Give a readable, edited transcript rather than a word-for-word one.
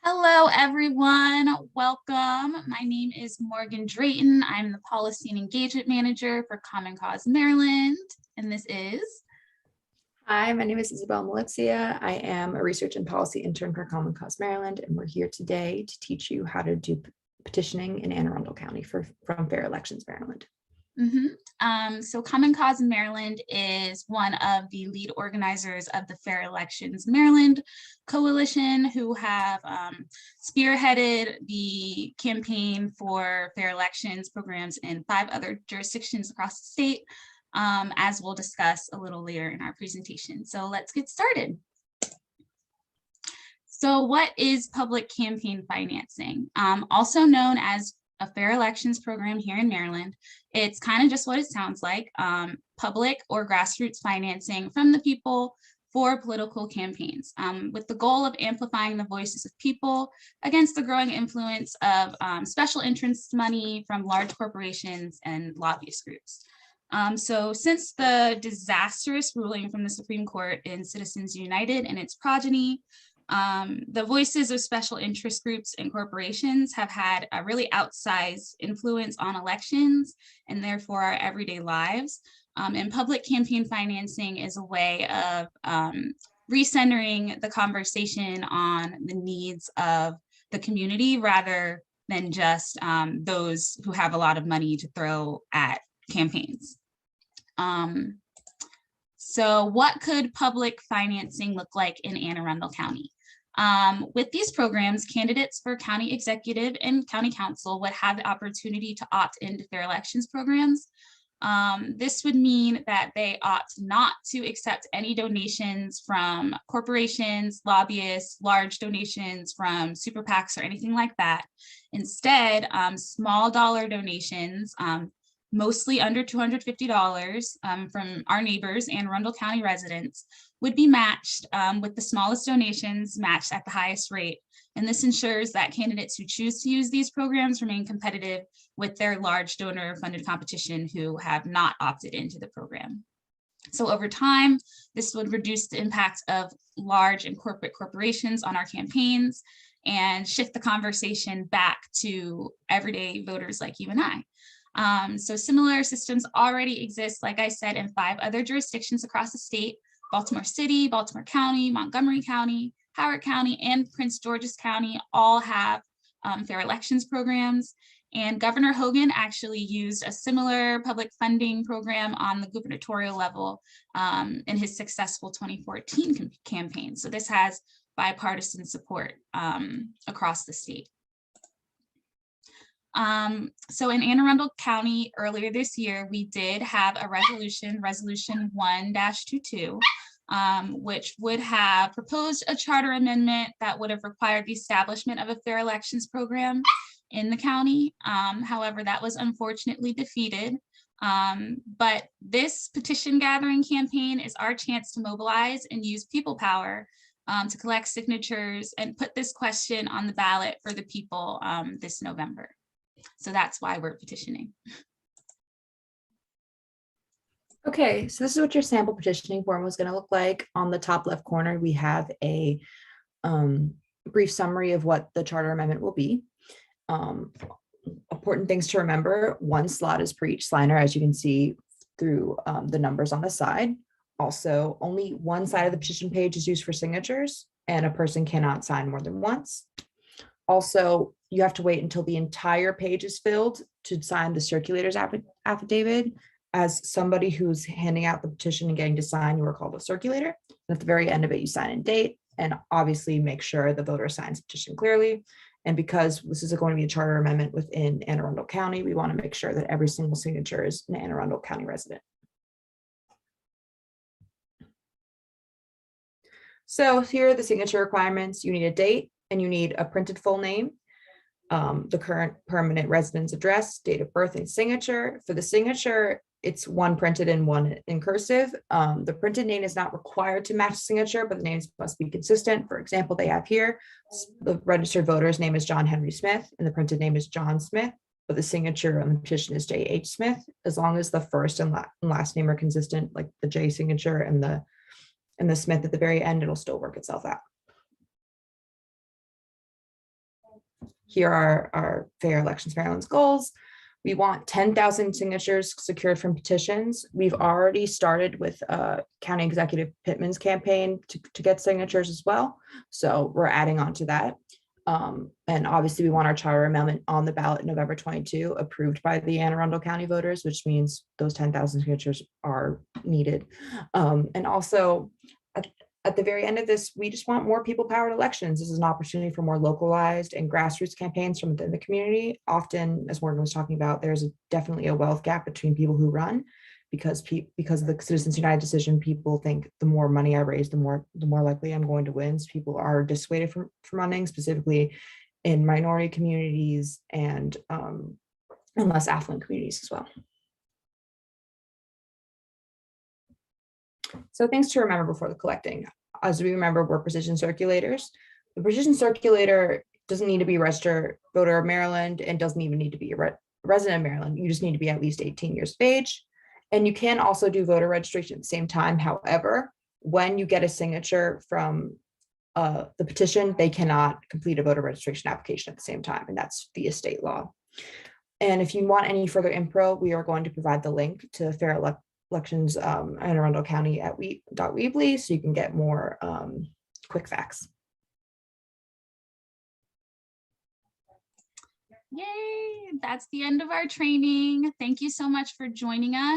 Hello, everyone. Welcome. My name is Morgan Drayton. I'm the Policy and Engagement Manager for Common Cause Maryland, and this is... Hi, my name is Isabel Matiella. I am a research and policy intern for Common Cause Maryland, and we're here today to teach you how to do petitioning in Anne Arundel County from Fair Elections Maryland. So Common Cause Maryland is one of the lead organizers of the Fair Elections Maryland Coalition, who have spearheaded the campaign for fair elections programs in 5 other jurisdictions across the state, as we'll discuss a little later in our presentation. So let's get started. So what is public campaign financing? Also known as a fair elections program here in Maryland. It's kind of just what it sounds like, public or grassroots financing from the people for political campaigns, with the goal of amplifying the voices of people against the growing influence of special interest money from large corporations and lobbyist groups. So since the disastrous ruling from the Supreme Court in Citizens United and its progeny, the voices of special interest groups and corporations have had a really outsized influence on elections and therefore our everyday lives. And public campaign financing is a way of recentering the conversation on the needs of the community rather than just those who have a lot of money to throw at campaigns. So what could public financing look like in Anne Arundel County? With these programs, candidates for county executive and county council would have the opportunity to opt into fair elections programs. This would mean that they opt not to accept any donations from corporations, lobbyists, large donations from super PACs or anything like that. Instead, small dollar donations, mostly under $250 from our neighbors and Arundel County residents, would be matched with the smallest donations matched at the highest rate. And this ensures that candidates who choose to use these programs remain competitive with their large donor funded competition who have not opted into the program. So over time, this would reduce the impact of large and corporate corporations on our campaigns and shift the conversation back to everyday voters like you and I. So similar systems already exist, like I said, in 5 other jurisdictions across the state: Baltimore City, Baltimore County, Montgomery County, Howard County, and Prince George's County all have fair elections programs. And Governor Hogan actually used a similar public funding program on the gubernatorial level in his successful 2014 campaign. So this has bipartisan support across the state. So in Anne Arundel County earlier this year, we did have a resolution 1-22, which would have proposed a charter amendment that would have required the establishment of a fair elections program in the county. However, that was unfortunately defeated. But this petition gathering campaign is our chance to mobilize and use people power to collect signatures and put this question on the ballot for the people this November. So that's why we're petitioning. Okay, so this is what your sample petitioning form was going to look like. On the top left corner, we have a brief summary of what the charter amendment will be. Important things to remember: 1 slot is per each signer, as you can see through the numbers on the side. Also, only one side of the petition page is used for signatures, and a person cannot sign more than once. Also, you have to wait until the entire page is filled to sign the circulator's affidavit. As somebody who's handing out the petition and getting to sign, you are called a circulator. And at the very end of it, you sign and date, and obviously make sure the voter signs the petition clearly. And because this is going to be a charter amendment within Anne Arundel County, we want to make sure that every single signature is an Anne Arundel County resident. So here are the signature requirements. You need a date and you need a printed full name, the current permanent residence address, date of birth, and signature. For the signature, it's 1 printed and 1 in cursive. The printed name is not required to match signature, but the names must be consistent. For example, they have here, the registered voter's name is John Henry Smith, and the printed name is John Smith, but the signature on the petition is J.H. Smith. As long as the first and last name are consistent, like the J signature and the Smith at the very end, it'll still work itself out. Here are our Fair Elections Maryland's goals. We want 10,000 signatures secured from petitions. We've already started with County Executive Pittman's campaign to get signatures as well. So we're adding on to that. And obviously we want our charter amendment on the ballot November 22, approved by the Anne Arundel County voters, which means those 10,000 signatures are needed. And also at the very end of this, we just want more people powered elections. This is an opportunity for more localized and grassroots campaigns from within the community. Often, as Morgan was talking about, there's definitely a wealth gap between people who run because of the Citizens United decision. People think the more money I raise, the more likely I'm going to win. So people are dissuaded from running, specifically in minority communities and less affluent communities as well. So things to remember before the collecting. As we remember, we're Petition Circulators. The Petition Circulator doesn't need to be a registered voter of Maryland and doesn't even need to be a resident of Maryland. You just need to be at least 18 years of age. And you can also do voter registration at the same time. However, when you get a signature from the petition, they cannot complete a voter registration application at the same time, and that's via state law. And if you want any further info, we are going to provide the link to Fair Elections Anne Arundel County at Weebly, so you can get more quick facts. Yay, that's the end of our training. Thank you so much for joining us.